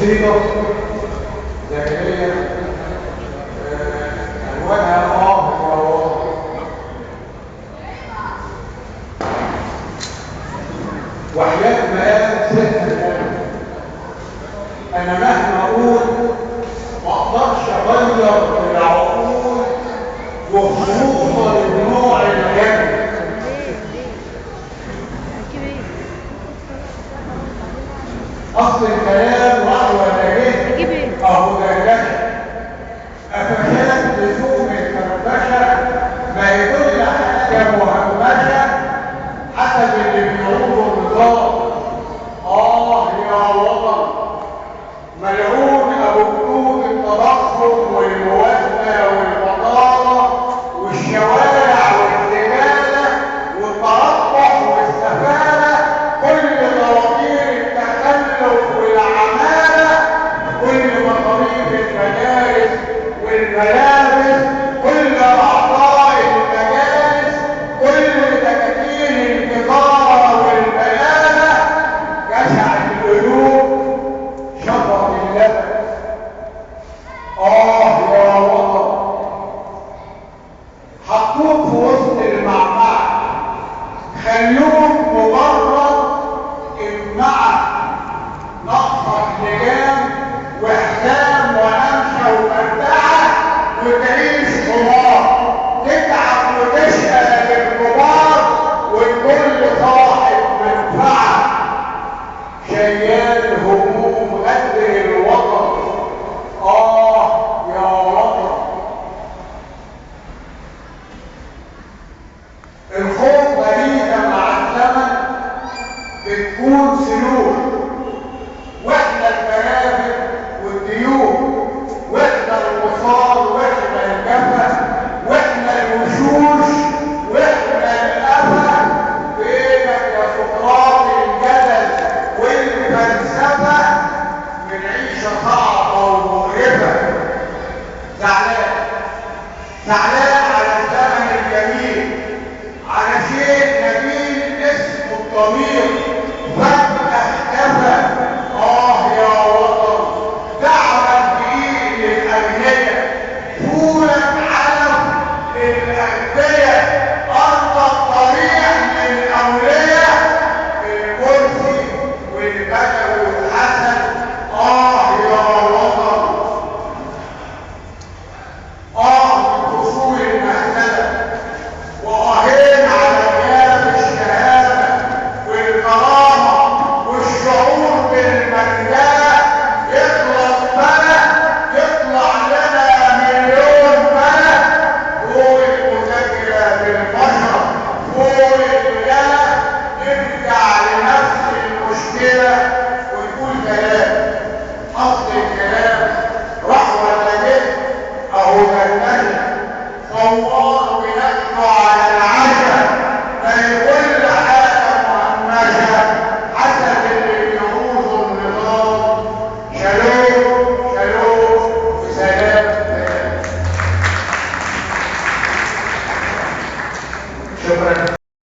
بسيطة ذهنية ألوانها وواضح. وحياة مقام ست أنا مهما أقول ما أقدرش أغير العقول وخصوصا النوع الغني. أصل الكلام وهو نجد أهو دردشة أفشلت لزوم الفرفشة ما يدل حاجة مهمشة حسب اللي بيعوضوا النظام. يا وطن ملعون أبو جنود التضخم والموازنة والبطالة والشوارع والزبالة والتربح والسفالة، كل طوابير التخلف والعمالة، كل مصاريف المدارس والملابس، كل أعضاء المجالس، كل تكاتين الإدارة والبيانة، جشع القلوب شفط اللبن. يا وطن حطوك في وسط المعمعة، خلوك مجرد امنعك نقصك لجام وحزام وأمشى ومرتعة وتعيش حمار، تتعب وتشقى للكبار والكل صاحب منفعة، شيال هموم قدر الوطن. يا وطن الخوف غريبة مع الزمن بتكون سلوك، واحنا المنابر والديون، واحنا الوصال، واحنا الجفا، واحنا الوشوش، واحنا الأفا. فينك يا سقراط الجدل والفلسفة من عيشة صعبة ومغربة؟ زعلان على الزمن الجميل، على شيء نبيل اسمه الضمير.